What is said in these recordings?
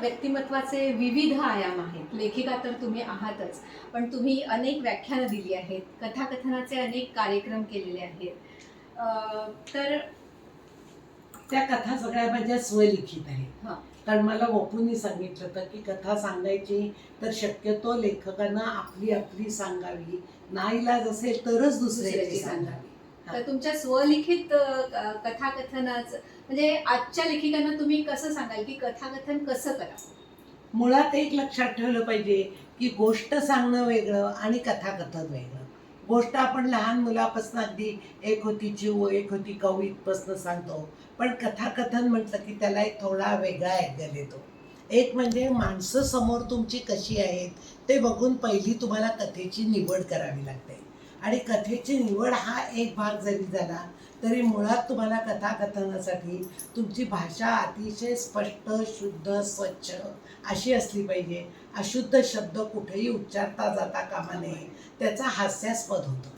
व्यक्तिमत्वाचे विविध आयाम आहेत. लेखिका तर तुम्ही आहातच, पण तुम्ही अनेक व्याख्यानं दिली आहेत, कथाकथनाचे अनेक कार्यक्रम केलेले आहेत. तर त्या कथा सगळ्या माझ्या स्वलिखित आहेत. हां, कारण मला वपूंनी सांगितलं होतं की कथा सांगायची तर शक्यतो लेखकांना आपली आपली सांगावी, नाईलाज असेल तरच दुसऱ्याची दुसऱ्याची सांगावी. तर तुमच्या स्वलिखित कथाकथनाचं म्हणजे आजच्या लेखिकांना तुम्ही कसं सांगाल, की कथाकथन कसं करावं? मुळात एक लक्षात ठेवलं पाहिजे की गोष्ट सांगणं वेगळं आणि कथाकथन वेगळं. गोष्ट आपण लहान मुलापासून अगदी एक होती चिऊ एक होती कऊ इथपासून सांगतो, पण कथाकथन म्हटलं की त्याला एक थोडा वेगळा अँगल येतो. एक म्हणजे माणसं समोर तुमची कशी आहेत ते बघून पहिली तुम्हाला कथेची निवड करावी लागते, आणि कथेची निवड हा एक भाग जरी झाला तरी मुळात तुम्हाला कथाकथनासाठी तुमची भाषा अतिशय स्पष्ट, शुद्ध, स्वच्छ अशी असली पाहिजे. अशुद्ध शब्द कुठेही उच्चारता जाता कामा नये, त्याचा हास्यास्पद होतो.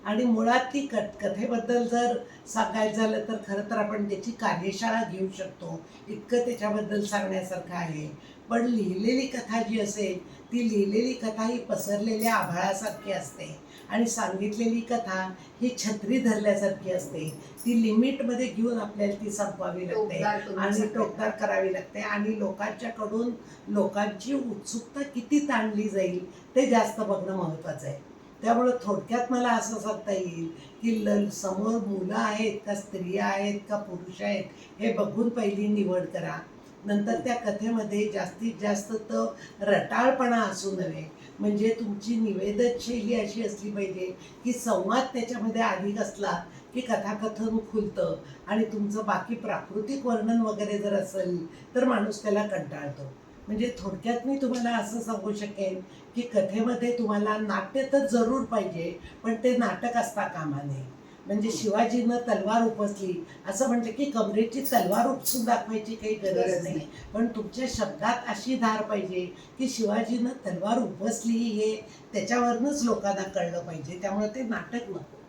आणि मुळात ती कथेबद्दल जर सांगायचं झालं तर खरं तर आपण त्याची कार्यशाळा घेऊ शकतो, इतकं त्याच्याबद्दल सांगण्यासारखं आहे. पण लिहिलेली कथा जी असेल ती लिहिलेली कथा ही पसरलेल्या आभाळासारखी असते, आणि सांगितलेली कथा ही छत्री धरल्यासारखी असते. ती लिमिटमध्ये घेऊन आपल्याला ती संपवावी लागते आणि टोकदार करावी लागते, आणि लोकांच्याकडून लोकांची उत्सुकता किती ताणली जाईल ते जास्त बघणं महत्त्वाचं आहे. त्यामुळं थोडक्यात मला असं सांगता येईल की समोर मुलं आहेत का स्त्रिया आहेत का पुरुष आहेत हे बघून पहिली निवड करा. नंतर त्या कथेमध्ये जास्तीत जास्त तो रटाळपणा असू नये, म्हणजे तुमची निवेदन शैली अशी असली पाहिजे की संवाद त्याच्यामध्ये अधिक असला की कथाकथन खुलतं, आणि तुमचं बाकी प्राकृतिक वर्णन वगैरे जर असेल तर माणूस त्याला कंटाळतो. म्हणजे थोडक्यात मी तुम्हाला असं सांगू शकेन की कथेमध्ये तुम्हाला नाट्य तर जरूर पाहिजे, पण ते नाटक असता कामा नये. म्हणजे शिवाजीनं तलवार उपसली असं म्हटलं की कमरेची तलवार उपसून दाखवायची काही गरज नाही, पण तुमच्या शब्दात अशी धार पाहिजे की शिवाजीनं तलवार उपसली हे त्याच्यावरूनच लोकांना कळलं पाहिजे. त्यामुळे ते नाटक नको.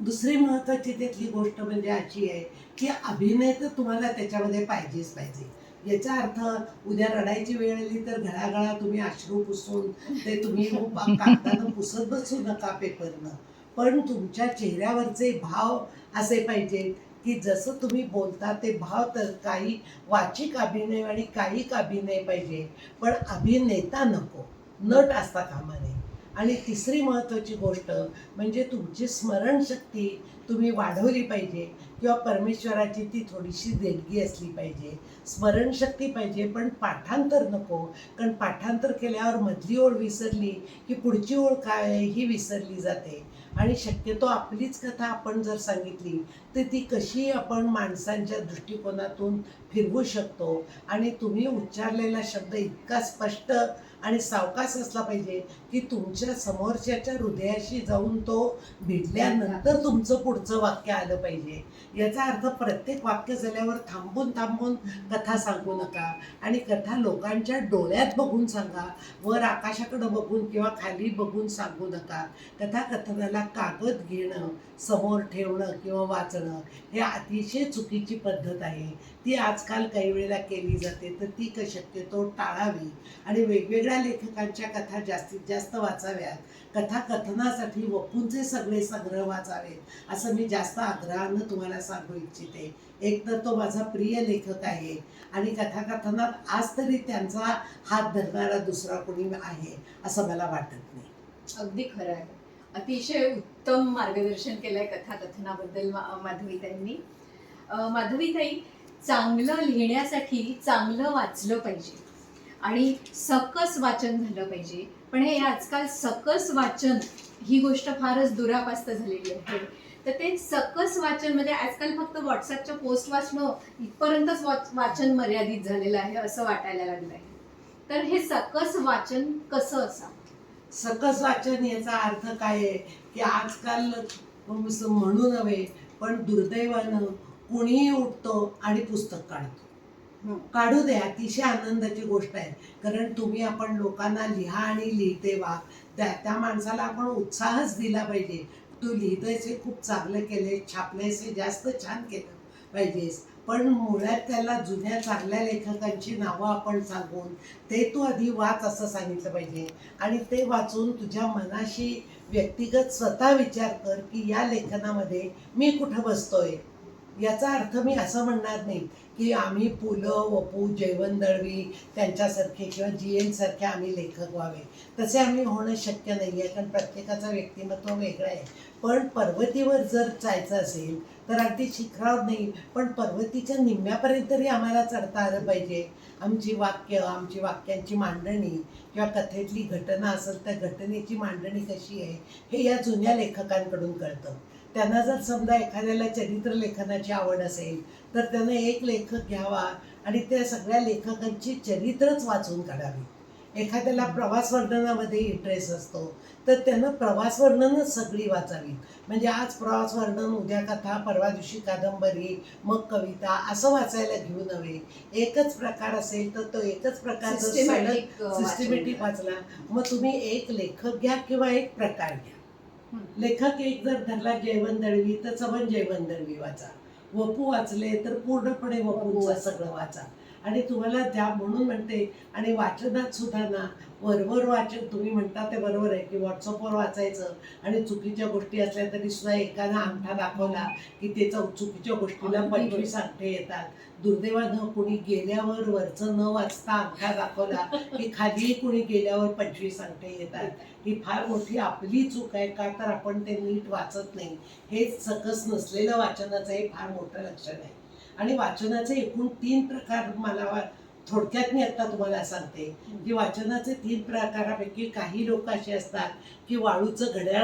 दुसरी महत्त्वाची त्यातली गोष्ट म्हणजे अशी आहे की अभिनय तर तुम्हाला त्याच्यामध्ये पाहिजेच पाहिजे. याचा अर्थ उद्या रडायची वेळ आली तर घळाघळा तुम्ही अश्रू पुसून ते तुम्ही कागदानं पुसत बसू नका पेपरनं, पण तुमच्या चेहऱ्यावरचे भाव असे पाहिजेत की जसं तुम्ही बोलता ते भाव. तर काही वाचिक अभिनय आणि कायिक अभिनय पाहिजे, पण अभिनेता नको, नट असता कामा नये. आणि तिसरी महत्त्वाची गोष्ट म्हणजे तुमची स्मरणशक्ती तुम्ही वाढवली पाहिजे, किंवा परमेश्वराची ती थोडीशी देणगी असली पाहिजे. स्मरणशक्ती पाहिजे पण पाठांतर नको, कारण पाठांतर केल्यावर मधली ओळ विसरली की पुढची ओळ काय आहे ही विसरली जाते. आणि शक्यतो आपलीच कथा आपण जर सांगितली तर ती कशी आपण माणसांच्या दृष्टिकोनातून फिरवू शकतो, आणि तुम्ही उच्चारलेला शब्द इतका स्पष्ट आणि सावकाश असला पाहिजे की तुमच्या समोरच्याच्या हृदयाशी जाऊन तो भिडल्यानंतर तुमचं पुढचं वाक्य आलं पाहिजे. याचा अर्थ प्रत्येक वाक्य झाल्यावर थांबून थांबून कथा सांगू नका, आणि कथा लोकांच्या डोळ्यात बघून सांगा, वर आकाशाकडं बघून किंवा खाली बघून सांगू नका. कथाकथनाला कागद घेणं, समोर ठेवणं किंवा वाचणं हे अतिशय चुकीची पद्धत आहे. ती आजकाल काही वेळेला केली जाते, तर ती शक्यतो टाळावी, आणि वेगवेगळ्या लेखकांच्या कथा जास्तीत जास्त वाचाव्यात. कथाकथनासाठी वपूंचे सगळे संग्रह वाचावेत असं मी जास्त आग्रहानं तुम्हाला सांगू इच्छिते. एक तर तो माझा प्रिय लेखक आहे, आणि कथाकथनात आज तरी त्यांचा हात धरणारा दुसरा कोणी आहे असं मला वाटत नाही. अगदी खरं आहे. अतिशय उत्तम मार्गदर्शन केलंय कथाकथनाबद्दल माधवीताईंनी. माधवीताई, चांगलं लिहिण्यासाठी चांगलं वाचलं पाहिजे आणि सकस वाचन झालं पाहिजे. पण हे आजकाल सकस वाचन ही गोष्ट फारच दुरापास्त झालेली आहे. तर ते सकस वाचन म्हणजे आजकाल फक्त व्हॉट्सअपच्या पोस्ट वाचणं इथपर्यंतच वाचन मर्यादित झालेलं आहे असं वाटायला लागलं आहे. तर हे सकस वाचन कसं असावं? सकस वाचन याचा अर्थ काय आहे की आजकाल म्हणू नव्हे पण दुर्दैवानं कुणीही उठतो आणि पुस्तक काढतो. काढू दे, अतिशय आनंदाची गोष्ट आहे, कारण तुम्ही आपण लोकांना लिहा आणि लिहिते व्हा, त्या माणसाला आपण उत्साहच दिला पाहिजे. तू लिहितोयस हे खूप चांगलं केले, छापलेस हे जास्त छान केलं पाहिजेस. पण मुळात त्याला जुन्या चांगल्या लेखकांची नावं आपण सांगून ते तू आधी वाच असं सांगितलं पाहिजे. आणि ते वाचून तुझ्या मनाशी व्यक्तिगत स्वतः विचार कर की या लेखनामध्ये मी कुठं बसतोय. याचा अर्थ मी असं म्हणणार नाही की आम्ही पु ल, वपू, जयवंत दळवी त्यांच्यासारखे किंवा GN सारखे आम्ही लेखक व्हावे. तसे आम्ही होणं शक्य नाही आहे, कारण प्रत्येकाचं व्यक्तिमत्व वेगळं आहे. पण पर्वतीवर जर जायचं असेल तर अगदी शिखरावर नाही, पण पर्वतीच्या निम्म्यापर्यंत तरी आम्हाला चढता आलं पाहिजे. आमची वाक्यांची मांडणी किंवा कथेतली घटना असेल त्या घटनेची मांडणी कशी आहे हे या जुन्या लेखकांकडून कळतं. त्यांना जर समजा एखाद्याला चरित्र लेखनाची आवड असेल तर त्यानं एक लेखक घ्यावा आणि त्या सगळ्या लेखकांची चरित्रच वाचून काढावी. एखाद्याला प्रवास वर्णनामध्ये इंटरेस्ट असतो तर त्यानं प्रवास वर्णनच सगळी वाचावी. म्हणजे आज प्रवास वर्णन, उद्या कथा, परवा दिवशी कादंबरी, मग कविता असं वाचायला घेऊ नये. एकच प्रकार असेल तर तो एकच प्रकार सिस्टमॅटिक वाचला. मग तुम्ही एक लेखक घ्या किंवा एक प्रकार घ्या. लेखक एक जर धरला जयवंत दळवी तर सबन जयवंत दळवी वाचा. वपू वाचले तर पूर्णपणे वपूचं सगळं वाचा. आणि तुम्हाला त्या म्हणून म्हणते, आणि वाचनात सुद्धा ना वरवर वाचन तुम्ही म्हणता ते बरोबर आहे की व्हॉट्सअपवर वाचायचं आणि चुकीच्या गोष्टी असल्या तरी सुद्धा एकानं अंगठा दाखवला की त्याचा चुकीच्या गोष्टीला 25 अंगठे येतात. दुर्दैवानं कुणी गेल्यावर वरचं न वाचता अंगठा दाखवला की खाली कुणी गेल्यावर 25 अंगठे येतात. ही फार मोठी आपली चूक आहे, का तर आपण ते नीट वाचत नाही. हे सकस नसलेलं वाचनाचं हे फार मोठं लक्षण आहे. आणि वाचनाचे एकूण 3 प्रकार मला थोडक्यात मी आता तुम्हाला सांगते की वाचनाचे 3 प्रकारापैकी काही लोक असे असतात की वाळूचं घड्याळ